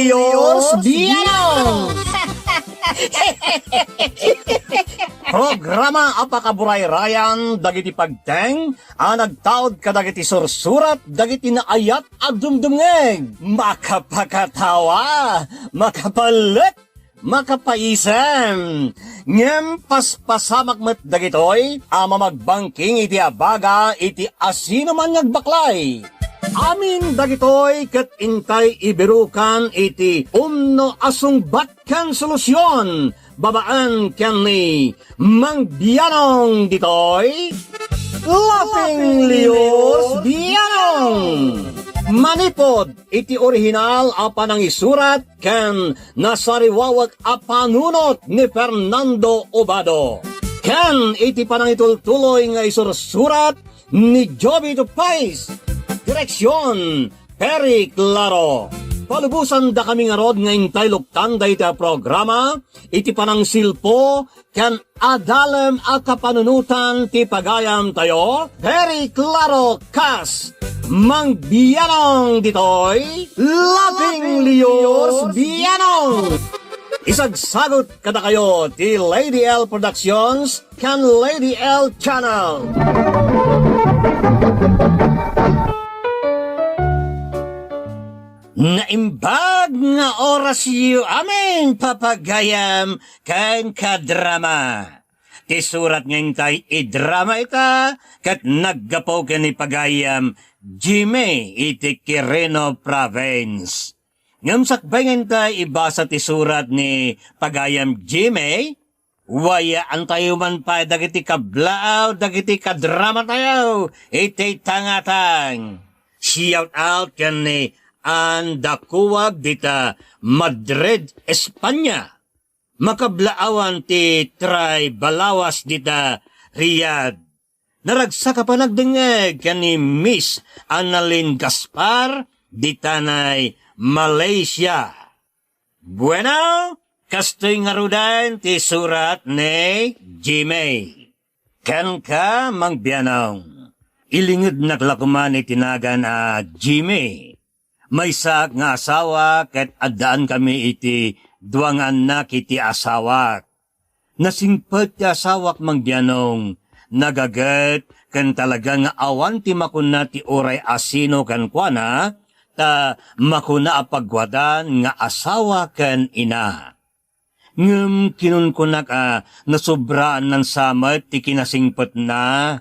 Leos Bianong! Programa apakaburay rayan dagiti pagteng nagtaod kadagiti sursurat dagiti naayat at dumdumngeg makapakatawa makapalit makapaisem ngem paspasamak met dagitoy mamagbangking iti abaga iti asino man ngagbaklay. Amin dagitoy ket intay ibirukan iti umno asungbatkan solusyon babaan ken ni Mang Bianong ditoy Laughing Leos Bianong. Manipod iti orihinal apan ang isurat ken nasariwawag apanunot ni Fernando Obado. Ken iti panangitultuloy nga isursurat ni Joby Tupais. Direksyon, Perry Claro. Palubusan da kami nga rod nga intay luktan da iti programa, iti panang silpo, kan adalem a kapanunutan ti pagayam tayo, Perry Claro Kas, Mang Bianong ditoy, Laughing Leos Bianong. Isagsagot kada kayo ti Lady L Productions, kan Lady L Channel. Naimbag nga oras yu amin papagayam kan kadrama. Ti surat nga intay idrama ita kat naggapaw ka ni pagayam Jimmy iti Quirino Province. Ngam sakbay nga intay ibasa ti surat ni pagayam Jimmy, waya antayo man pa dagiti kablaaw dagiti kadrama tayo iti tangatang. Shout out kan ni Andakuwag dita Madrid, Espanya. Makablaawan ti Tray Balawas dita Riyadh. Naragsaka pa nagdengeg kani Miss Annalyn Gaspar dita nay Malaysia. Bueno, kastoy nga rudan ti surat ni Jimmy. Kan ka Mang Bianong. Ilingid naklakuman itinagan Jimmy. May sak nga asawa ket addaan kami iti duang anak iti asawak. Nasingpet ti asawak Mang Bianong, nagaget ken talaga nga awan ti makuna ti oray asino ken kuana, ta makuna apagwadan nga asawa ken ina. Ngem kinunkunak nasubraan ng samet ti kinasingpet na,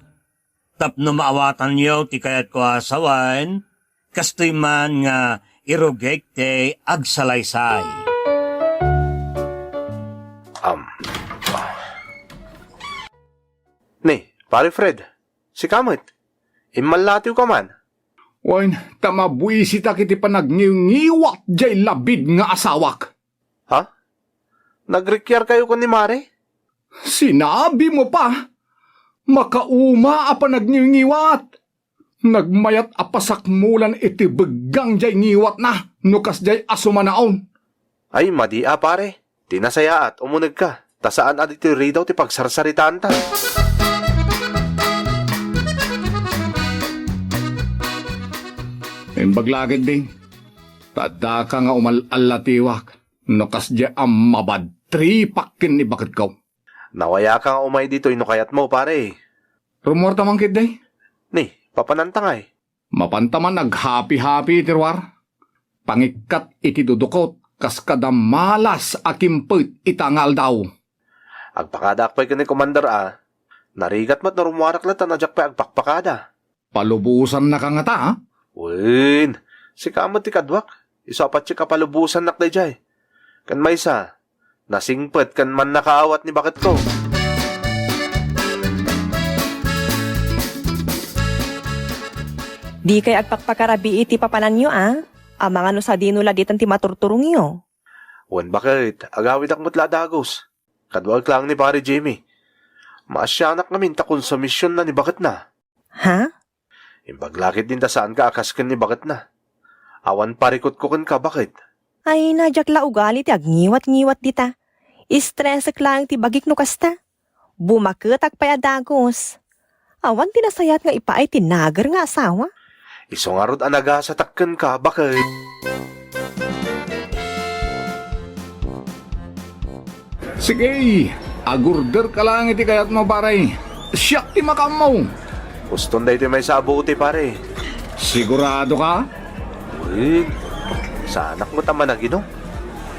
tapno maawatan yaw ti kayat ko asawan, kastoy man nga irugek te agsalaysay. Ni, pare Fred, si Kamit, imalatiw ka man. Wain, tamabuisita kiti panagniwat jay labid nga asawak. Ha? Nagrekyar kayo ko ni Mare? Sinabi mo pa, makauma a panagniwat. Nagmayat apasakmulan iti begang jay ngiwat na, nukas jay asumanaon. Ay, madi pare. Tinasaya at umunag ka. Tasaan aditi ridaw ti pagsarsaritaan ta. Imbaglagid din. Tada ka nga umalalatiwak. Nukas jay amabad. Tripakin ni bakit kaw. Nawaya ka nga umay dito inukayat mo, pare. Rumor tamang kid day. Ni, papanantangay. Mapantaman nag-happy-happy tirwar. Pangikat iti dudukot, kas kada malas akimpit itangal daw. Agpakadakpay ka ni Commander narigat mat na rumuwarak lata na jakpay agpakpakada. Palubusan na kangata ha? Win, si Kamot ti kadwak. Isapat si kapalubusan nakday jay. Kan may isa, nasingpet kan man nakaawat ni bakit ko. Di kay agpakpakarabi iti papanan nyo mga no sa dinula ditan ti maturturong nyo. Wan bakit, agawid ak mutla dagos. Kadwag lang ni pare Jimmy. Maasyanak namin ta konsumisyon na ni bakit na. Ha? Imbaglakit din ta saan ka akaskan ni bakit na. Awan parikot ko kan ka bakit. Ay nadyak la ugali ti agniwat-ngiwat dita. Istresek lang ti bagik no kasta. Bumaketak payadagos. Awan tinasayat nga ipaay tinagar nga asawa. Iso nga rod anaga sa takkan ka, bakit? Sige, agurder ka lang iti kayat mo pare. Siya ti makamaw. Guston da ito may sabuti pare. Sigurado ka? Uy, sa anak mo tama na gino.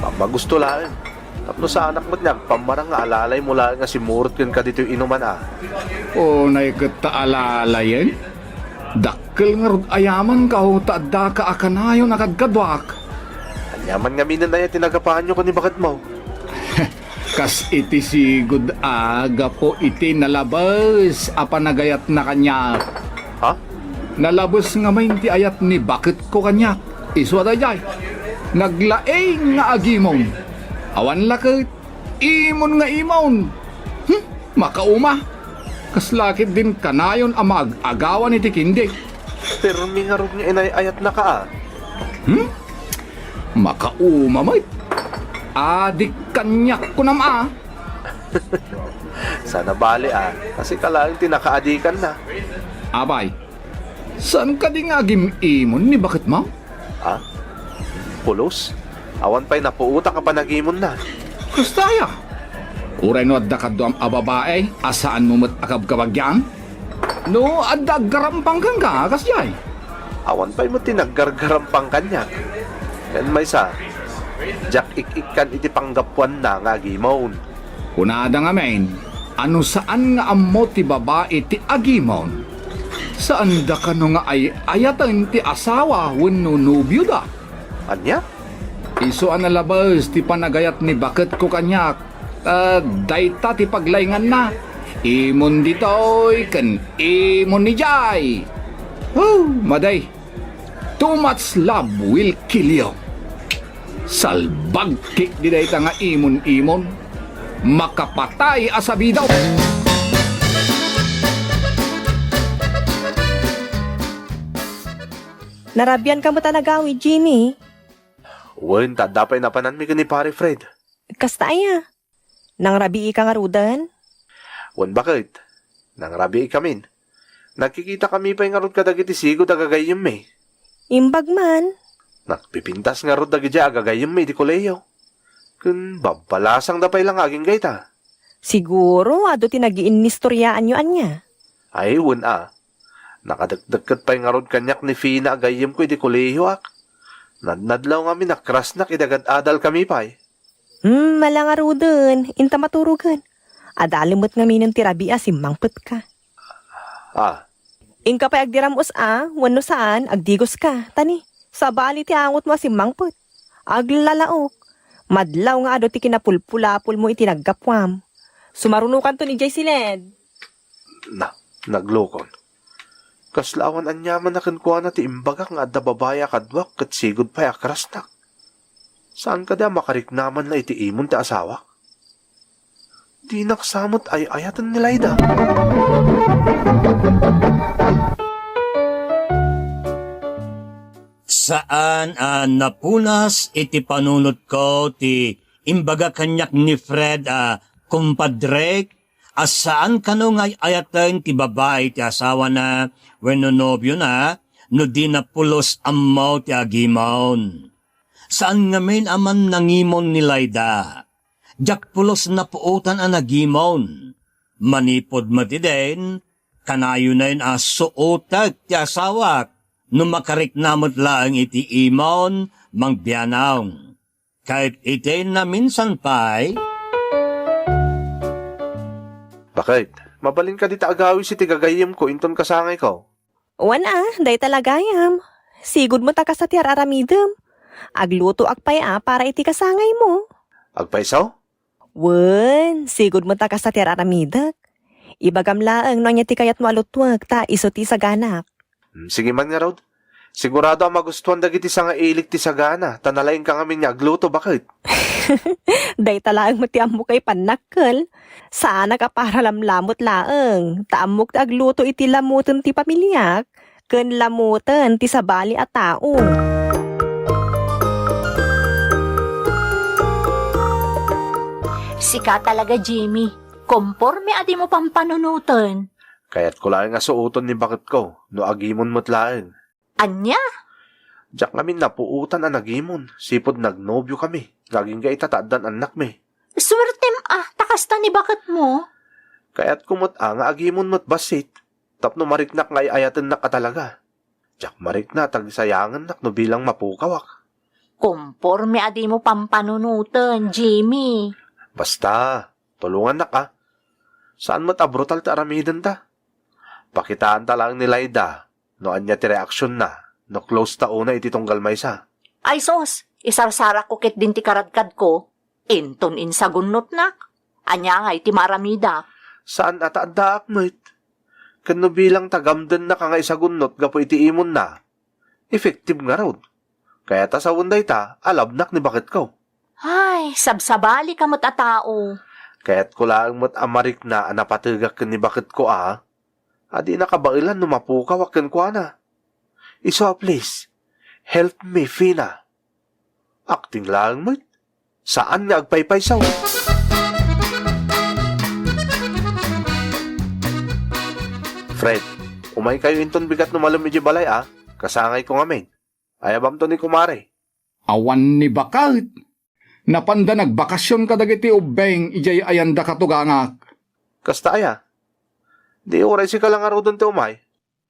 Pamagusto lang. Tapno sa anak mo niya, pamarang nga alalay mo lang nga si Murot yun ka dito yung inuman ah. O naikataalala yan? Dakkel nga rod ayaman ka o taadda ka akanayon akadkadwak. Anyaman nga minan na yan, tinagapahan nyo ko ni bakit mo. Kas iti sigud aga po iti nalabas apanagayat na kanyak. Ha? Nalabas nga may ti ayat ni bakit ko kanyak. Iswa da jay. Naglaeng nga agimon. Awan lakit. Imon nga imon. Makauma. Kaslakit din kanayon ang mag-agawan iti kindi. Pero may nga rin nga inayayat na ka ah. Makauma may. Adik kanyak ko nama. Sana bali ah. Kasi kalaing tinakaadikan na. Abay, saan ka di nga imon ni bakit mo? Ha? Pulos? Awan pa'y napuuta ka pa nag-imon na. Kustaya. Uray no adda ka doang ababae, asaan mo mat akab-kabagyan? No, adda garampang kang ka, kasyay. Awan pa'y mo tinaggargaram pang kanya. Yan may sa, jak ik-ikan iti panggapuan na nga agimon. Kunada nga men, ano saan nga ammo ti babae ti agimon? Saan da ka no nga ay ayatan ti asawa wenno nobyo da? Anya? Iso ang nalabas ti panagayat ni bakit ko kanyak. Dayta ti paglayngan na. Imon ditoy kan imon ni Jai. Maday. Too much love will kill you. Salbag kik di dayta nga imon-imon. Makapatay asabidaw. Narabyan ka mo talagawi, Jimmy. Wen, tadapay na panan mi ni pare Fred. Kasta aya. Nang rabii ka nga rudan. Wen, bakit? Nang rabi kamin. Nagkikita kami pa yung arod kadagiti sigo dagagayim me. Imbag man. Nagpipintas nga rod dagiti agagayim me di koleyo. Kun babalasang dapay lang aging gayta. Siguro, ado tinagiin ni storyaan nyo anya. Ay, wen ah. Nakadagdagkat pa yung arod kanyak ni Fina agayim ko di koleyo ak. Nadnadlaw nga mi nakras na kidagad adal kami pa'y. Malanga rudan. Inta maturugan. Adalimot nga minang tirabi si mangpet ka. Ah, Inka pa agdiramos wano saan, agdigos ka, tani. Sa bali ti angot mo si mangpet. Aglalaok. Madlaw nga ado ti kinapulpulapul mo itinaggapwam. Sumarunukan to ni Jay Siled. naglokon. Kaslawan anyaman na kinkuha na ti imbagak nga adda babaya kadwak kat sigod pa akras na. Saan ka da makariknaman na iti imon ti asawa? Di naksamot ay ayatan nila ida. Saan napunas iti panunot ko ti imbaga kanyak ni Fred kumpadrek saan kano nga ayatan ti babae ti asawa na wenno nobyo na no di na pulos ammaw ti agimon. Saan nga men aman nangimon ni Layda? Jak pulos na puutan ang nagimon. Manipod matiden, kanayo na yun suotak ti asawak. No makariknamot lang iti imon, mangbiyanaw. Kahit iti na minsan pa'y, Bakit? Mabalin ka dita agawi si tigagayim ko inton kasangay ko. Wan day talagayam. Sigod mo ta ka sa tiyar aramidem. Agluto akpay para iti kasangay mo. Agpaisaw? Wan, sigod mo ta ka sa tiyar aramidak. Ibagam laang no niya ti kayat mo alutwag ta iso ti saganak. Sige man nga Rod. Sigurado ang magustuhan dagiti sa nga ilik ti sagana. Tanalain ka ngamin niya agluto, bakit? Day talaang matiam mo kay panakkel. Sana ka para lamlamot laang. Taamok ti agluto iti lamutan ti pamilyak. Ken lamutan ti sabali a tao. Sika talaga, Jimmy. Komporme adi mo pang panunutan. Kaya't ko lang nga suoton ni bakit ko. No agimon mo't laeng. Anya? Diyak ngamin napuutan ang nagimon. Sipod nagnobyo kami. Laging ga itataddan anak me. Swertem kasta ni bakit mo? Kaya't kumot nga agimon mo't basit. Tapno mariknak nga ayatan na ka talaga. Diyak marikna tagsayangan nak no bilang mapukawak. Komporme adi mo pampanunutan, Jimmy. Basta, tulungan na ka. Saan mo't abrutal ta aramidan ta? Pakitaan ta lang ni Laida. No anya ti reaksyon na. No close ta una iti tunggal maysa. Ay sos, isarsara ko ket din ti karadkad ko. Inton insagunot nak. Anya nga iti maramida. Saan ataandaak mo't? Kano bilang tagamdan na ka nga isagunot gapo iti imon na. Effective nga raw. Kaya ta sa unday ta, alabnak ni bakit ko. Ay, sabsabali ka mo't a tao. Kaya't ko lang mo't amarik na anapatagak ni bakit ko Adi nakabailan no mapukawak ken ko na. Iso please, help me, Fina. Acting lang mo't. Saan nga agpaypaysaw? Fred, umay kayo inton bigat no malumidyo balay Kasangay ko ngamin. Ayabam to ni kumare. Awan ni bakit. Napanda nagbakasyon ka dagiti ubeng ijay ayanda katugangak. Kasta aya. Di oray si kalang araw doon ti umay.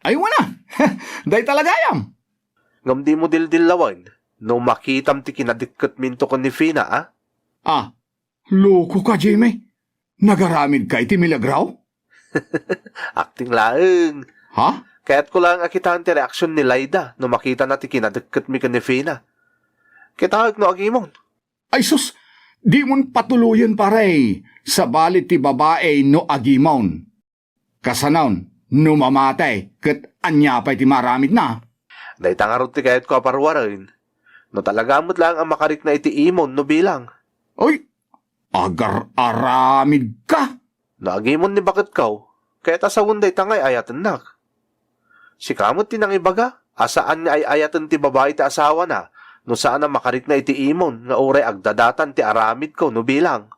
Ay wana. Day talaga yam. Ngam di mo dildilawin. No makitam ti kinadikkat minto ko ni Fina Loko ka, Jimmy. Nagaramid ka iti milagraw? Acting lang. Ha? Kaya't ko lang akitaan ti reaksyon ni Laida no makita na ti kinadikkat mi ka ni Fina. Kitahag no agimon. Ay sus, di mon patuluyan pare. Sa balit ti babae no agimon. Kasanaon, no mamatay, kat anya pa'y ti maramid na. Day tangarot ti kayat ko aparwarin. No talaga mo't lang ang makarik na iti imon no bilang. Oy, agar aramid ka. No agimon ni bakit kaw. Kaya't asawon day tangay ayatan nak. Si kamot tinang ibaga, asaan nga ay ayatan ti babae ti asawa na. No saan na makarik na iti imon nga oray agdadatan ti aramid ko no bilang.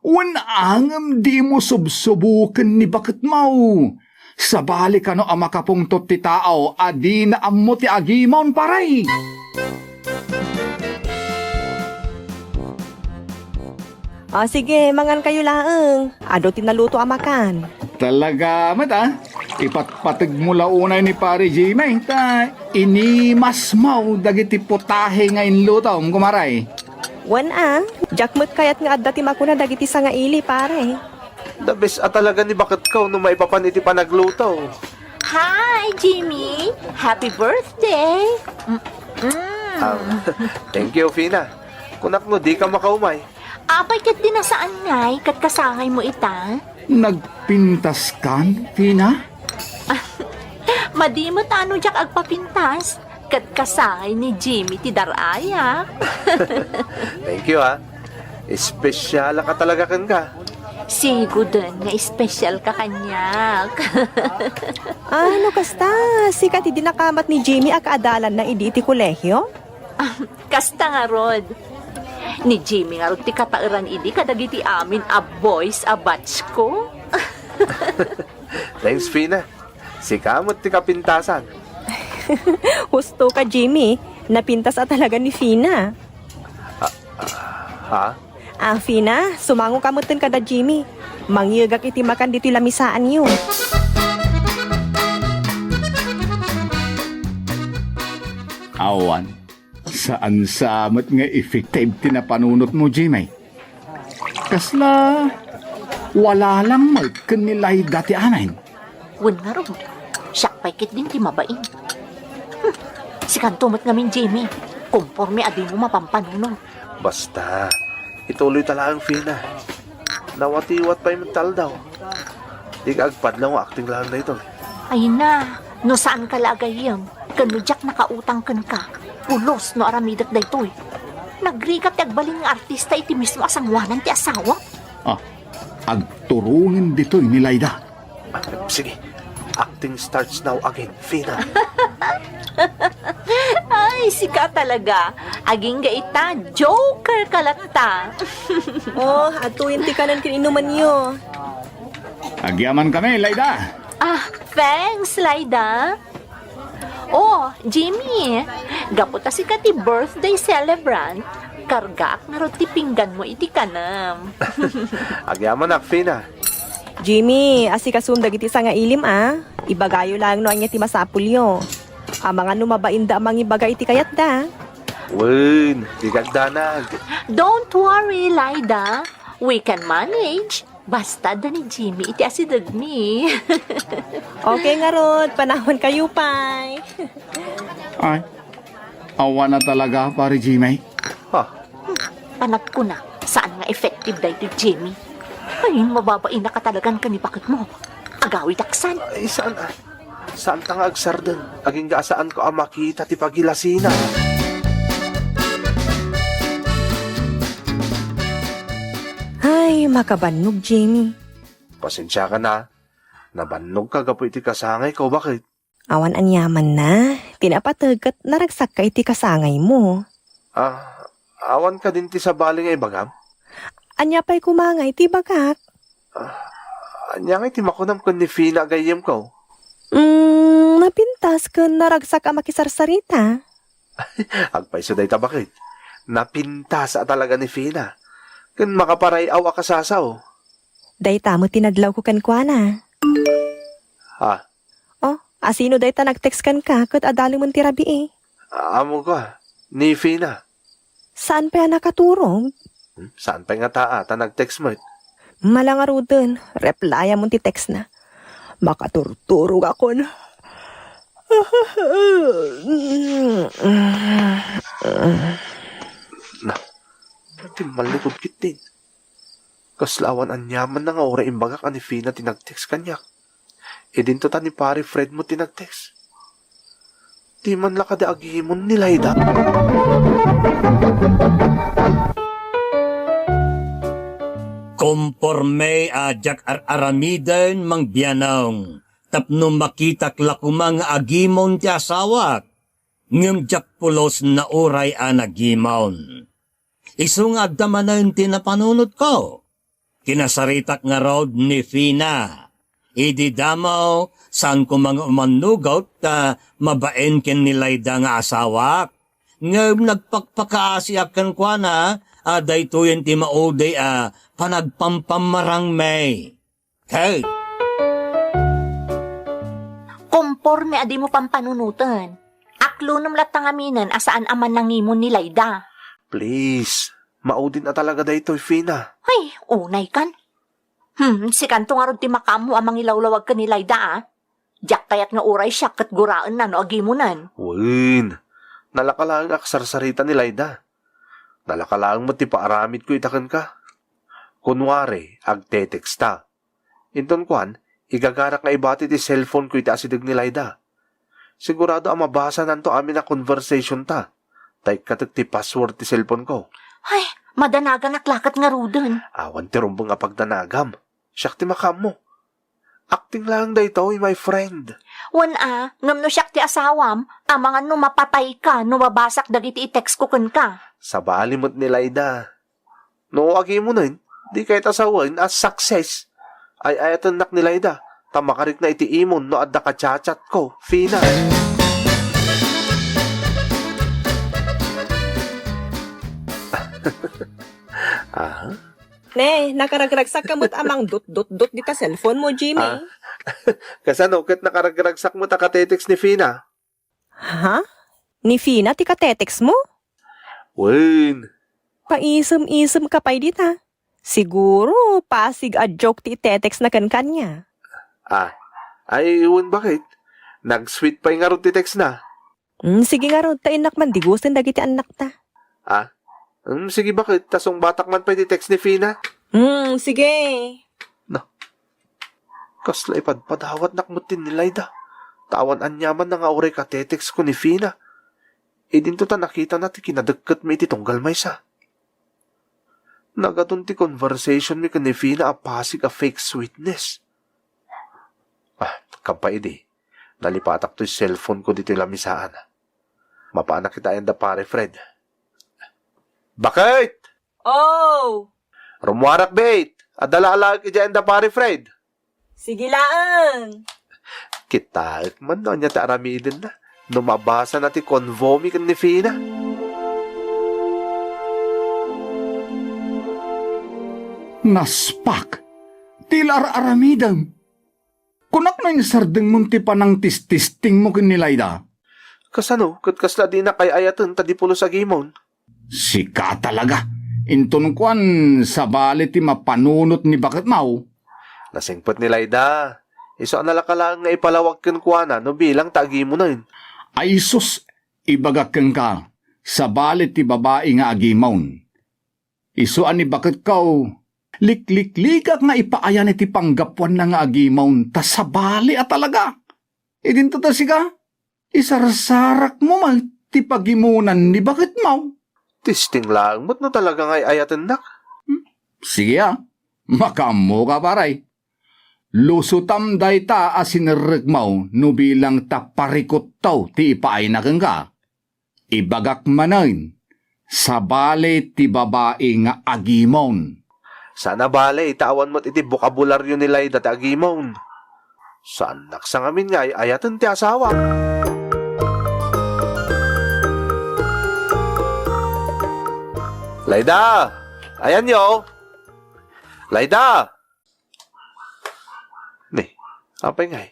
Wanangam di mo subsubukan ni bakit mau. Sabali ka no amakapungtot ti tao, adi na ammo ti agimon paray. Sige, mangan kayo laeng. Ado tinaluto amakan. Talaga mata, ipatpatag mo launay ni pare Jimmy. Inimas mau dagiti putahe nga inlutom kumaray. Wan jakmet kayat nga adda ti makuna dagiti sa nga ili pare. The best talaga ni bakit kaw no maipapaniti panagluto. Hi, Jimmy. Happy birthday. Thank you, Fina. Kunak no di ka makaumay. Apay kat din nasaan ngay, kat kasangay mo ita? Nagpintas kan, Tina? Madi mo tano jak agpapintas, kat kasangay ni Jimmy ti daraya. Thank you, Espesyal ka talaga kan ka. Sigo din nga special ka kanyak. Ano kasta? Sikat di nakamat ni Jimmy akaadalan na idi ti kolehyo? Kasta nga, Rod. Ni Jimmy nga ti katairan idi kadagiti amin a boys a batch ko. Thanks, Fina. Si kamot ti kapintasan. Husto ka, Jimmy. Napintas talaga ni Fina. Ha? Fina, sumango kamutin kada Jimmy. Mangyagak iti makan dito lamisaan yun. Awan. Saan samot nga effective tinapanunot mo, Jimmy? Kasla, wala lang malkan nilay dati anayin. Wan nga, Rod. Siyak pa'y kit din ti mabain. Si kantumot ngamin, Jimmy. Kumporme adi mo mapampanunong. Basta, ituloy talagang Fina. Nawatiwat pa'y mental daw. Di ka agpadlaw acting lang na ito. Ay na, no saan ka lagayam? Kanudyak nakautang kan ka. Pulos no aramidat da ito'y. Nagrikat agbaling nga artista iti mismo asangwanan ti asawa. Agturungin dito'y ni Laida. Sige, acting starts now again, Fina. Ay, sika talaga. Aging gaita, joker kalata. Atuin ti kanan kininuman nyo. Agyaman kami, Laida. Thanks, Laida. Jimmy, gaputa si ka ti birthday celebrant. Kargaak na ti pinggan mo iti kanam. Agyaman nak, Fina. Jimmy, asikasum dagiti sa nga ilim Ibagayo lang no anya ti masapulyo. Mga numabainda amang ibagay iti kayat da. Wen, di kagdanag. Don't worry, Lyda. We can manage. Basta da ni Jimmy iti asidag mi. Okay nga rod, panahon kayo pay. Ay, awa na talaga, pare Jimmy. Ha, Anak ko na, saan nga effective da iti Jimmy? Ay, mababain na katalagan ka ni bakit mo. Agawi daksan. ay saan tang agsardan? Aging gaasaan ko ang makita ti pagilasina. Ay, makabanog, Jimmy. Pasensya ka na. Nabannog ka gapo iti kasangay ko, bakit? Awan anyaman na. Tinapatagkat naragsak ka iti kasangay mo. Awan ka din ti sa baling ay bagam? Anya pa'y kumangay ti bagak. Anya nga ti makunam ko ni Fina gayem ko. Napintas ka naragsak ka makisarsarita. Agpaiso day ta bakit? Napinta sa talaga ni Fina. Kan makaparay awa kasasaw. Day tamo tinadlaw ko kankwana. Ha? Oh, asino day ta nag-text kan ka kat adali mong tirabi Amo ka. Ni Fina. Saan pa nakaturong? Saan pa nga ta nag-text mo? Malangarudan, replya mong ti text na. Makaturturog ako na. Pati malikod kitin. Kaslawan anyaman na nga ora imbagak ani Fina tinag-text kanyak. E din to ta ni pare Fred mo tinag-text. Di man lakada agihimon ni Lyda. Komporme ajak aramiden mang biyanong. Tapno makitak lakumang agimon ti asawak. Ngem jak pulos na uray anagimon. Isung agdamanan tinapanunod ko. Kinasaritak nga road ni Fina. Idi damaw saan ko mga umanugot mabaen ken ni Lyda nga asawak. Ngem nagpakpakaasiakan kwa na aday tuyen ti mauday panagpampamarang may. Kay, Komporme adi mo pampanunutan. Aklo nung latangaminan asaan aman nangimon ni Lyda. Please, maudin na talaga da ito, Fina. Ay, unay kan. Si kanto nga ron ti makamu amang ilawlawag ka ni Lyda Diyak kayat nga uray siya kat guraan na no agimunan. Win, nalakalang aksarsarita ni Lyda. Nalakalang mo ti paaramid ko itakan ka. Kunwari, agte-text ta. Inton kwan, igagarak nga ibati ti cellphone ko itaasidag ni Lyda. Sigurado ang mabasa nanto amin na conversation ta. Tay katag ti password ti cellphone ko. Ay, madanagan naklakat nga rudan. Awan ti rumbong nga pagdanagam. Siyak ti makam mo. Acting lang da ito, my friend. Wan ngam no siyak ti asawam, amangan no mapatay ka, no mabasak dagiti i-text ko kan ka. Sa balimot ni Lyda. No, agi mo nun, di kahit asawan as success. Ay ayatan nak ni Lyda. Tamakarik na iti imon no adda kachachat ko, Fina. Ne, nakaragragsak kamot amang dot dita cellphone mo, Jimmy. Kasano, kat nakaragragsak mo takatetex ni Fina? Ha? Ni Fina, ti katetex mo? Win. Paisem-isem ka pa'y dita. Siguro, pasig a joke ti tetex na kanya. Ay, iwan bakit? Nag-sweet pa yung nga ron ti text na. Sige nga ron, tainak man, digusin dagiti anak ta. Sige bakit? Tasong batak man pa yung text ni Fina? Sige. Kasla ipadpadawat nakmutin ni Lyda. Tawan anyaman na nga ore katetex ko ni Fina. Idinto ta nakita natin kinadagkat may titunggal may sa. Nagadun ti conversation mi ni Fina apasig a fake sweetness. Kampaidi. Nalipatak to yung cellphone ko dito yung lamisaan. Mapaanak kita yung pare Fred. Bakit? Oh! Rumuarak bait. Adala-alag ka dyan pare Fred. Sige lang. Kita, man no, niya taaramidin na. Numabasa natin konvomi kan ni Fina. Naspak. Tilar aramidang. Kunak na yung sardeng munti pa ng tististing mo kinilayda. Kasano, kat kasla di na kay ayatan tadipulos agimon. Sika talaga. Inton kuan sa balit ti mapanunot ni bakit mau. Nasingpot ni Layda. Iso nalakalaan nga ipalawag ken kuana no bilang tagi mo na yun. Ay sus, ibagak kang ka. Sa balit ti babae nga agimon. Isuan ni bakit kau. Likliklikak nga ipaayan iti panggapuan na nga agimon. Ta sa bali at talaga. Idinto ta siga. Isarsarak mo man ti pagimunan ni bakit mau. Tisting lang, mo't no talaga ngay ayatan nak. Sige makamo ka paray. Lusutam day ta asinirek mau no bilang taparikot tau ti ipaay na kang ka. Ibagak manayin sa bale ti babae nga agimon. Sana bale, itawan mo't iti bokabularyo ni Layda ti agimon. Saan naksangamin nga ayatan ti asawa. Layda! Ayan yo! Layda! Ni, apay ngay.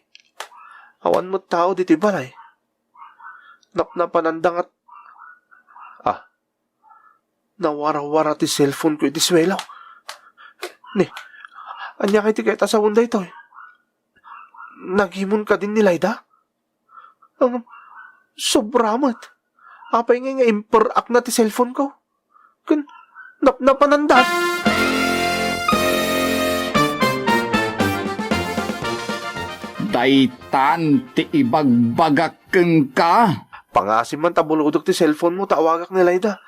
Awan mo tao diti balay. Napnapanandang at... nawara-wara ti cellphone ko iti swelaw. Ni, anya kay ti kahit asawon da ito eh. Nagimon ka din ni Layda? Sobramat. Apay ngay nga imperak na ti cellphone ko. Napananda. Daitan ti ibagbagak kang ka. Pangasim man tabuludok ti cellphone mo, tawagak ni Layda.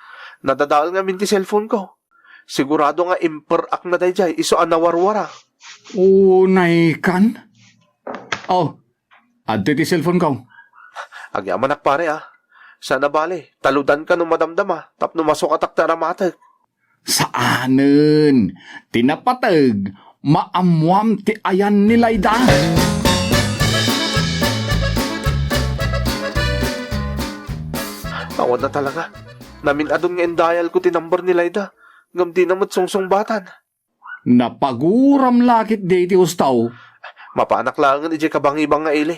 Nadadaal nga min ti cellphone ko. Sigurado nga imperak na dayjay, iso anawarwara. Unay kan? Oh, adto ti cellphone ko. Agyaman akpare Sana bale, taludan ka nung madamdama, tapno masukatak taramatag. Saanen? Tinapatag, maamuam ti ayan ni Layda. Tawad na talaga. Namin adon nga endayal ko tinambar ni Layda. Ngam di namat sungsong batan. Napaguram lakit di ti ustaw. Mapaanak langan ije kabangibang nga ili.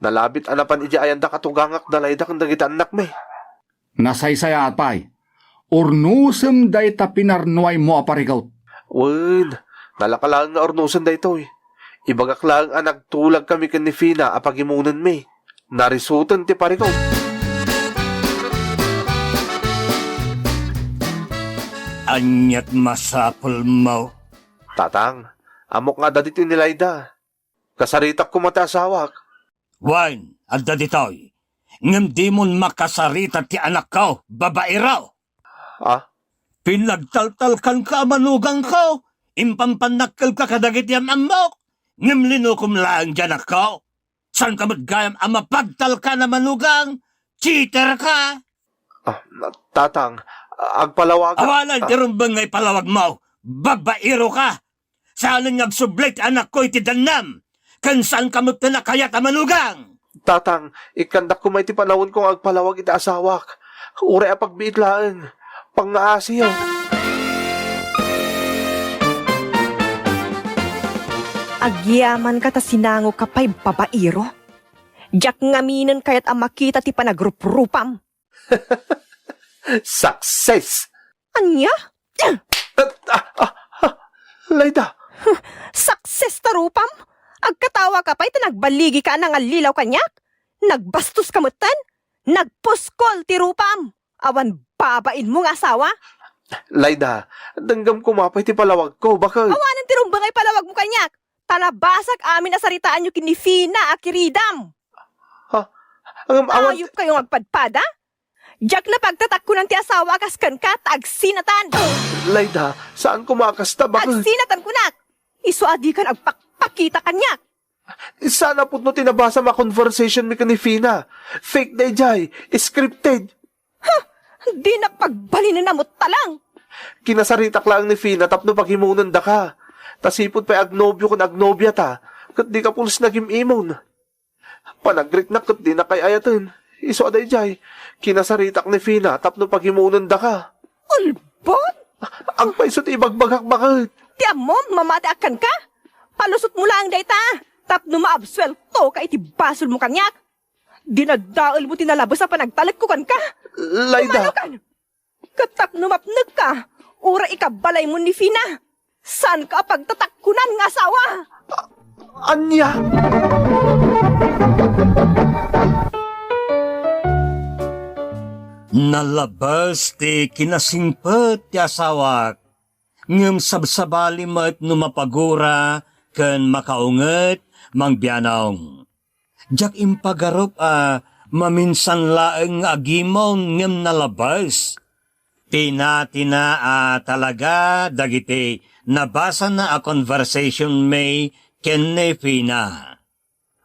Nalabit anapan ije ayanda katugangak da Layda kang dagita anak me. Nasaysaya atay. Ornusem day ta pinarnuay mo aparikaw. Wen, nalakalang nga ornusan da ito eh. Ibagak lang anak tulag kami kan ni Fina apagimunan me. Narisutan ti parikaw. Anyat masapul mo. Tatang, amok nga dati ni Layda. Kasaritak ko mata asawak. Wine, adda ditoy. Ngam di mon makasarita ti anak ko, babae raw. Pinagtaltalkan ka manugang ko. Impampanakkel ka kadagit yam amok. Ngam linukom lang dyan ako. San ka magayam ama pagtal ka na manugang? Cheater ka. Tatang, agpalawag. Awalan ti rumbang ngay palawag mo. Babaero ka. Saan nga sublit anak ko iti danam. Kan saan ka magtanakayat amanugang? Tatang, ikandak ko may ti panawon kong agpalawag iti asawak. Ure a pagbiitlaan. Pangaasiyaw. Agyaman ka ta sinango ka pa'y babairo. Diyak ngaminan kayat ang makita ti panagrup-rupam. Success! Anya? Layda! Success tarupam? Agkatawa ka pa'y nagbaligi ka nang alilaw kanyak? Nagbastos kamutan? Nagpuskol ti rupam? Awan babain mo nga asawa? Layda, danggam kumapay ti palawag ko. Baka... Awanan ti rumbang ay palawag mo kanyak? Talabasag amin na saritaan nyo kini Fina akiridam. Ayop kayong agpadpada? Diyak na pagtatak ko ng ti asawa kaskan ka, tagsinatan. Layda, saan kumakasta? Baka... Tagsinatan ko nak. Isuadi ka nagpakpakita kanyak. Sana po no tinabasa ma-conversation mi ka ni Fina. Fake day jay, scripted. Di na pagbalinan na mo talang. Kinasaritak lang ni Fina tapno paghimunan da ka. Tasipod pa agnobyo kung agnobya ta. Kat di ka pulis nagim-imon. Panagrit na kat di na kay ayatan. Iso aday jay, kinasaritak ni Fina tapno paghimunan da ka. Ulbot? Ang paisot ibagbagak bakit? Ti mo, mamati akan ka? Palusot mo lang dayta. Tapno maabswelto ka iti basol mo kanyak. Dinadaol mo tinalabas sa panagtalag ko kan ka. Layda! Kumano kan? Katapno mapnag ka. Ura ikabalay mo ni Fina. Saan ka pagtatakkunan ng asawa? Anya! Nalabas ti kinasingpet ti asawak. Ngem sabsabali met numapagura ken makaunget mangbianong. Jak impagarup maminsan laeng agimon ngem nalabas. Tina talaga dagiti nabasa na a conversation may ken ni Fina.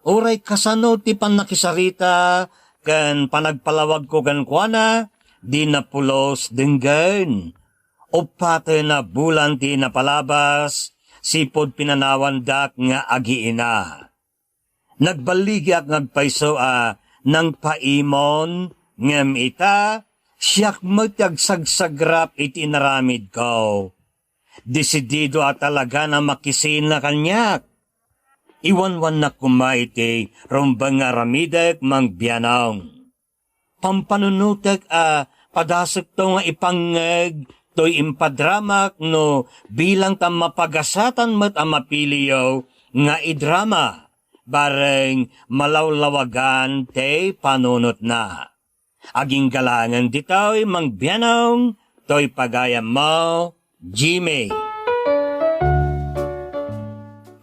Uray kasano ti panakisarita ken panagpalawag ko kan kuana di napulos denggen. O pate na bulan ti napalabas sipod pinanawan dak nga agiina. Nagbaligyak ngagpaiso nang paimon ngem ita siyak matag sagsagrap iti naramid ko. Desidido talaga na makisin na kanyak. Iwanwan na kumaiti rumbang aramidek mangbianong. Pampanunutek padasok to nga ipangeg to'y impadramak no bilang tam mapagasatan mat mapiliyo nga idrama. Bareng malawlawagan te panunot na. Aging galangan dito'y mangbianong, to'y pagayam mo, Jimmy.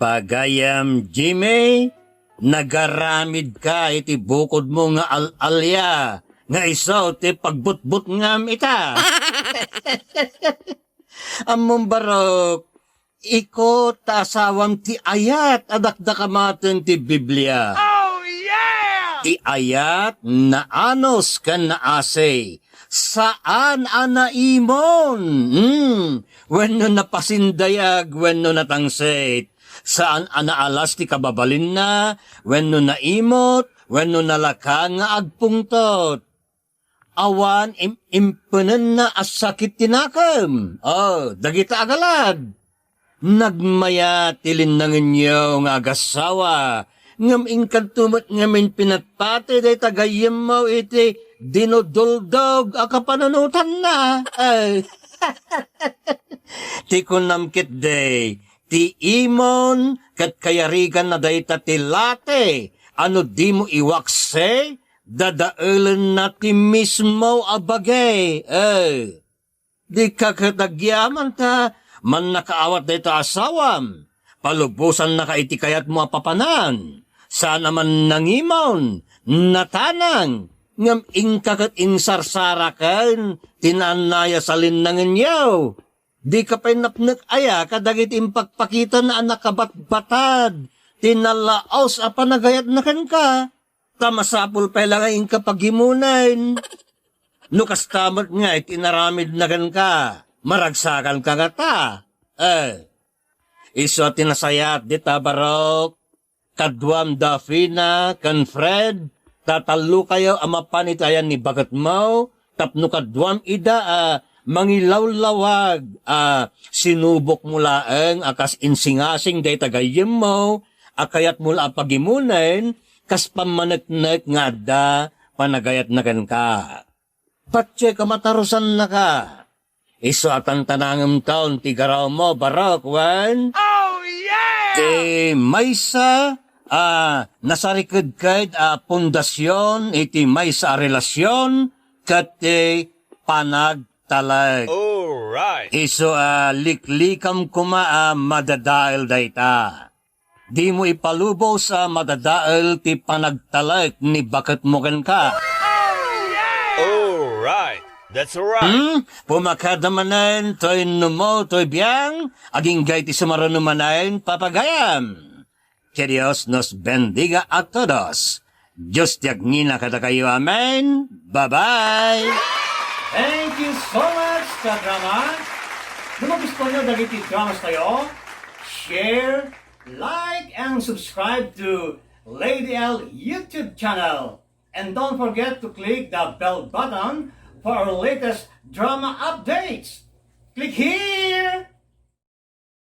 Pagayam, Jimmy, nagaramid ka iti bukod mo nga alya, nga isaw ti pagbutbut ngam ita. Among barok, iko ta asawam ti ayat adakdakamaten ti Biblia. Ti ayat na anos kan naasay. Saan anaimon? Wenno napasindayag, wenno natangsit. Saan anaalas ti kababalin na, wenno naimot, wenno nalaka nga agpungtot. Awan impunen na asakit tinakam. Dagita agalad. Nagmaya tilinnangin niyo nga agasawa. Ngam ingkantumot ngamin pinatpate day tagayem mo iti dinoduldog akapanunutan na. Ti kunamkit day, ti imon kat kayarigan na day tatilate, ano di mo iwakse, dadaulan na ti mismo abagay. Di kakatagyaman ta, man nakaawat day ta asawam, palubusan na ka iti kayat mo apapanan. Sana man nangimon, natanang, ngam ingkakat insarsarakan, tinanaya sa linnangin yaw. Di ka pa'y napnak aya, kadagit impagpakita na anak kabat-batad, tinalaos apanagayat na kan ka, tamasapul pa lang ang kapagimunan. Nukastamat nga, itinaramid na kan ka, maragsakan ka nga ta. Iso tinasayat di tabarok, kadwam da Fina, kan Fred, tatalo kayo amapanitayan ni bagat mo, tapno kadwam ida mangilawlawag, sinubok mula ang akas insingasing day tagayim mo, akayat mula pagimunan, kas pamanagnak nga da, panagayat na kan ka. Patse kamatarusan na ka. Iso atan tanangam taon tigaraw mo, barok, wan? Maysa, nasarikad kayd pundasyon, iti maysa relasyon, kat panagtalag. Alright. Iso liklikam kuma madadail dayta. Di mo ipalubo sa madadail ti panagtalag ni bakat mo kan ka. Alright. That's alright. Pumakadamanan, to'y numo, to'y biyang, aging gay ti sumarunumanan, papagayam. Que Dios nos bendiga a todos. Diyos tiagnina kada kayo, amen. Bye-bye. Thank you so much, ka-drama. Kung gusto nyo dagiti dramas tayo, share, like, and subscribe to Lady L YouTube channel. And don't forget to click the bell button for our latest drama updates. Click here!